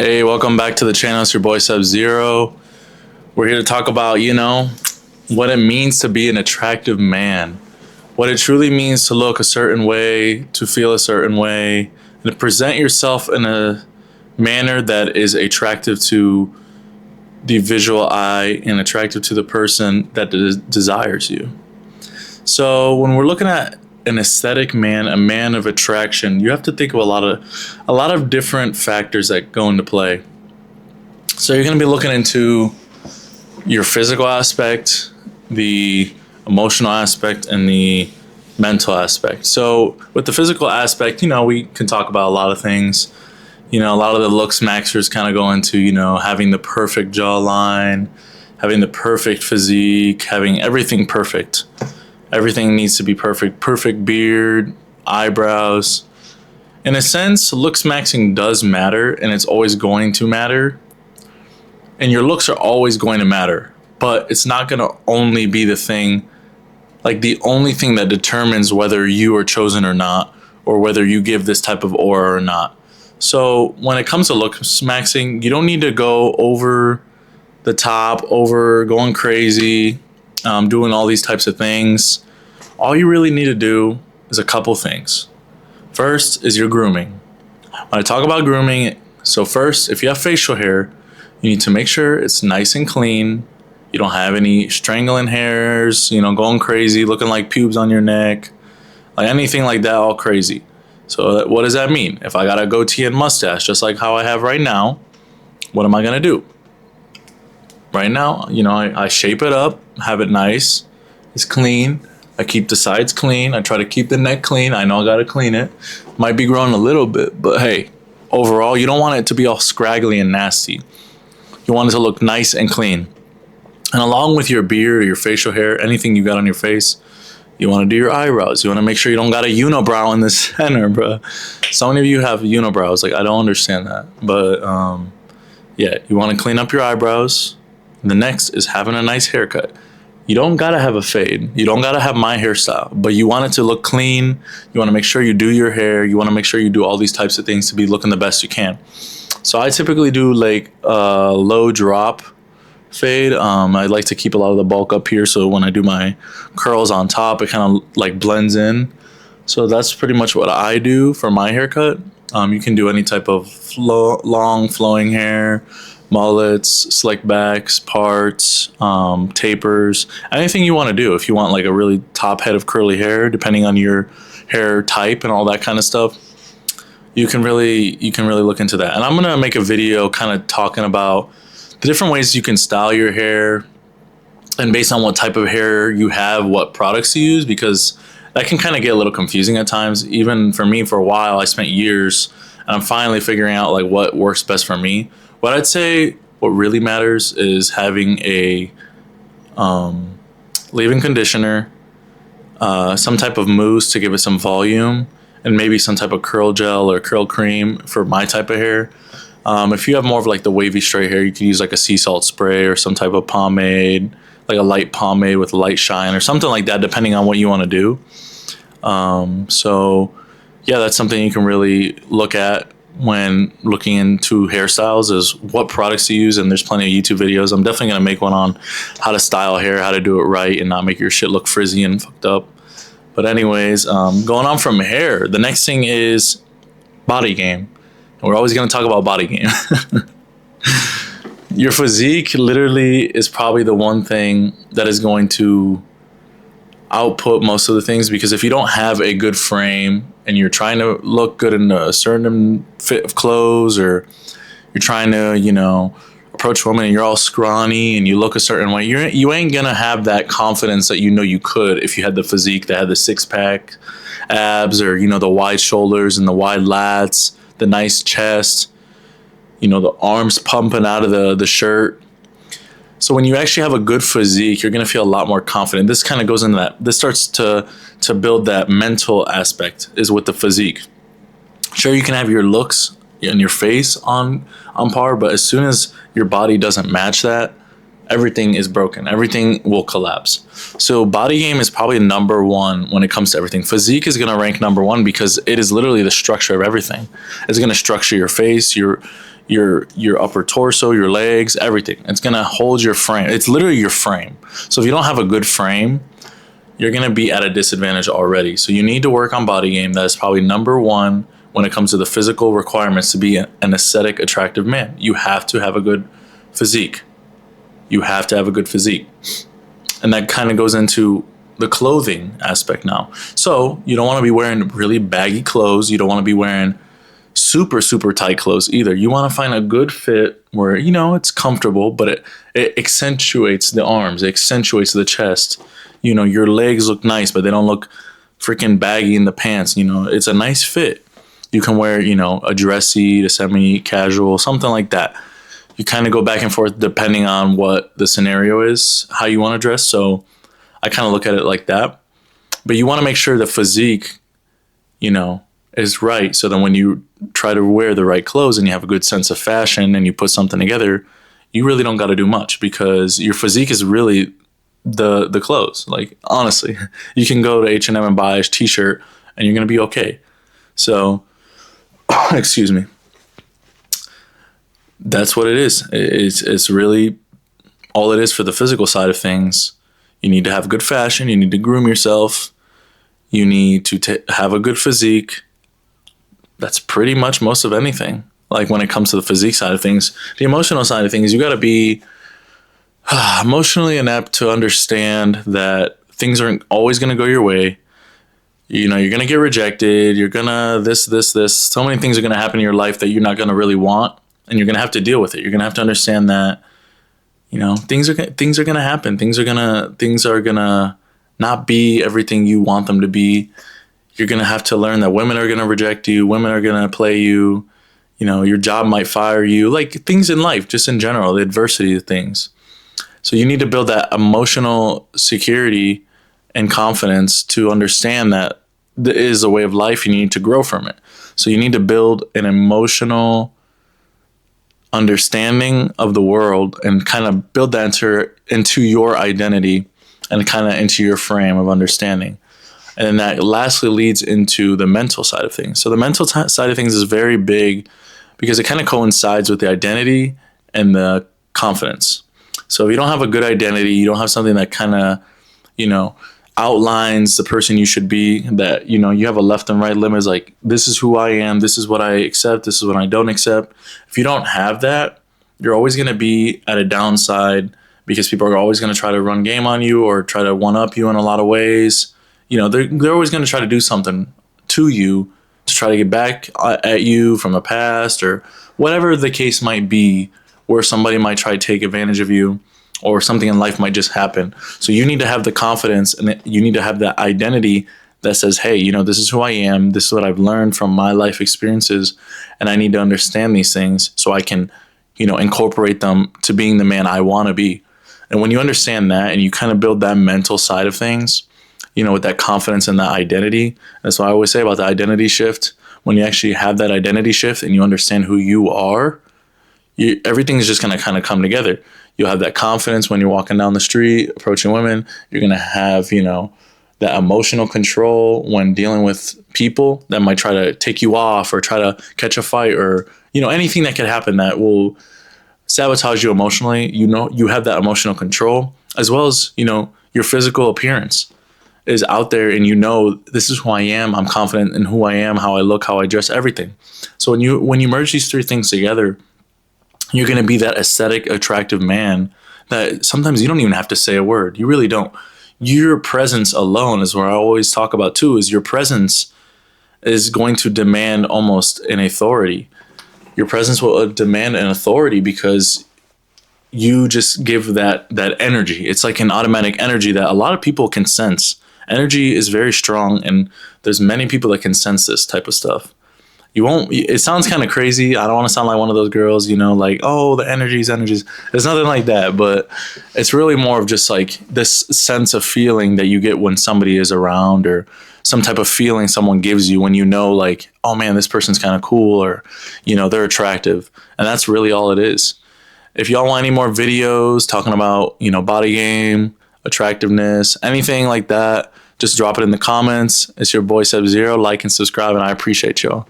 Hey, welcome back to the channel. It's your boy Sub-Zero. We're here to talk about, what it means to be an attractive man. What it truly means to look a certain way, to feel a certain way, and to present yourself in a manner that is attractive to the visual eye and attractive to the person that desires you. So when we're looking at an aesthetic man, a man of attraction, you have to think of a lot of different factors that go into play. So you're going to be looking into your physical aspect, the emotional aspect, and the mental aspect. So with the physical aspect, we can talk about a lot of things. A lot of the looks maxers kind of go into, having the perfect jawline, having the perfect physique, having everything perfect. Everything needs to be perfect. Perfect beard, eyebrows. In a sense, looks maxing does matter, and it's always going to matter. And your looks are always going to matter. But it's not going to only be the thing, like the only thing that determines whether you are chosen or not, or whether you give this type of aura or not. So when it comes to looks maxing, you don't need to go over the top, going crazy, doing all these types of things. All you really need to do is a couple things. First is your grooming. When I talk about grooming, so first, if you have facial hair, you need to make sure it's nice and clean. You don't have any strangling hairs, going crazy, looking like pubes on your neck, like anything like that, all crazy. So what does that mean? If I got a goatee and mustache, just like how I have right now, what am I gonna do? Right now, I shape it up, have it nice, it's clean. I keep the sides clean. I try to keep the neck clean. I know I gotta clean it. Might be growing a little bit, but hey, overall, you don't want it to be all scraggly and nasty. You want it to look nice and clean. And along with your beard or your facial hair, anything you got on your face, you want to do your eyebrows. You want to make sure you don't got a unibrow in the center, bro. So many of you have unibrows. Like, I don't understand that. But yeah, you want to clean up your eyebrows. The next is having a nice haircut. You don't gotta have a fade. You don't gotta have my hairstyle, but you want it to look clean. You want to make sure you do your hair. You want to make sure you do all these types of things to be looking the best you can. So I typically do like a low drop fade. I like to keep a lot of the bulk up here, so when I do my curls on top, it kind of like blends in. So that's pretty much what I do for my haircut. You can do any type of long flowing hair, mullets, slick backs, parts, tapers, anything you want to do. If you want like a really top head of curly hair, depending on your hair type and all that kind of stuff, you can really look into that. And I'm gonna make a video kind of talking about the different ways you can style your hair, and based on what type of hair you have, what products to use, because that can kind of get a little confusing at times. Even for me, for a while, I spent years, and I'm finally figuring out like what works best for me. What I'd say what really matters is having a leave-in conditioner, some type of mousse to give it some volume, and maybe some type of curl gel or curl cream for my type of hair. If you have more of like the wavy straight hair, you can use like a sea salt spray or some type of pomade, like a light pomade with light shine or something like that, depending on what you want to do. So yeah, that's something you can really look at when looking into hairstyles, is what products to use. And there's plenty of YouTube videos. I'm definitely going to make one on how to style hair, how to do it right and not make your shit look frizzy and fucked up. But anyways, going on from hair, the next thing is body game. We're always going to talk about body game. Your physique literally is probably the one thing that is going to output most of the things, because if you don't have a good frame and you're trying to look good in a certain fit of clothes, or you're trying to, approach women and you're all scrawny and you look a certain way, you ain't going to have that confidence that you could if you had the physique that had the six-pack abs, or, the wide shoulders and the wide lats, the nice chest, the arms pumping out of the shirt. So when you actually have a good physique, you're going to feel a lot more confident. This kind of goes into that. This starts to build that mental aspect, is with the physique. Sure, you can have your looks and your face on par, but as soon as your body doesn't match that, everything is broken. Everything will collapse. So body game is probably number one when it comes to everything. Physique is going to rank number one because it is literally the structure of everything. It's going to structure your face, your your upper torso, your legs, everything. It's gonna hold your frame. It's literally your frame. So if you don't have a good frame, you're gonna be at a disadvantage already. So you need to work on body game. That is probably number one when it comes to the physical requirements to be an aesthetic, attractive man. You have to have a good physique. You have to have a good physique. And that kind of goes into the clothing aspect now. So you don't want to be wearing really baggy clothes. You don't want to be wearing super, super tight clothes either. You want to find a good fit where, it's comfortable, but it accentuates the arms. It accentuates the chest. Your legs look nice, but they don't look freaking baggy in the pants. It's a nice fit. You can wear, a dressy to semi-casual, something like that. You kind of go back and forth depending on what the scenario is, how you want to dress. So I kind of look at it like that. But you want to make sure the physique, is right. So then when you try to wear the right clothes and you have a good sense of fashion and you put something together, you really don't got to do much because your physique is really the clothes. Like, honestly, you can go to H&M and buy a t-shirt and you're going to be okay. So, excuse me. That's what it is. It's really all it is for the physical side of things. You need to have good fashion. You need to groom yourself. You need to have a good physique. That's pretty much most of anything. Like when it comes to the physique side of things, the emotional side of things, you got to be emotionally inept to understand that things aren't always going to go your way. You're going to get rejected. You're going to this. So many things are going to happen in your life that you're not going to really want. And you're going to have to deal with it. You're going to have to understand that, things are going to happen. Things are going to not be everything you want them to be. You're going to have to learn that women are going to reject you. Women are going to play you. Your job might fire you. Like things in life, just in general, the adversity of things. So you need to build that emotional security and confidence to understand that there is a way of life. You need to grow from it. So you need to build an emotional understanding of the world and kind of build that into your identity and kind of into your frame of understanding. And then that lastly leads into the mental side of things. So the mental side of things is very big because it kind of coincides with the identity and the confidence. So if you don't have a good identity, you don't have something that kind of, outlines the person you should be, that, you have a left and right limits, like this is who I am, this is what I accept, this is what I don't accept. If you don't have that, you're always going to be at a downside because people are always going to try to run game on you or try to one up you in a lot of ways. They're always going to try to do something to you to try to get back at you from the past or whatever the case might be, where somebody might try to take advantage of you or something in life might just happen. So you need to have the confidence and you need to have that identity that says, hey, this is who I am. This is what I've learned from my life experiences. And I need to understand these things so I can, incorporate them to being the man I want to be. And when you understand that and you kind of build that mental side of things, with that confidence and that identity, that's what I always say about the identity shift. When you actually have that identity shift and you understand who you are, everything is just going to kind of come together. You'll have that confidence when you're walking down the street, approaching women. You're going to have, that emotional control when dealing with people that might try to take you off or try to catch a fight or, anything that could happen that will sabotage you emotionally. You have that emotional control as well as, your physical appearance is out there and this is who I am. I'm confident in who I am, how I look, how I dress, everything. So when you merge these three things together, you're going to be that aesthetic, attractive man that sometimes you don't even have to say a word. You really don't. Your presence alone is where I always talk about too, is your presence is going to demand almost an authority. Your presence will demand an authority because you just give that energy. It's like an automatic energy that a lot of people can sense. Energy is very strong and there's many people that can sense this type of stuff. It sounds kind of crazy. I don't want to sound like one of those girls, like, oh, the energies. There's nothing like that, but it's really more of just like this sense of feeling that you get when somebody is around or some type of feeling someone gives you when like, oh man, this person's kind of cool or, they're attractive. And that's really all it is. If y'all want any more videos talking about, body game, attractiveness, anything like that, just drop it in the comments. It's your boy Sub-Zero. Like and subscribe, and I appreciate y'all.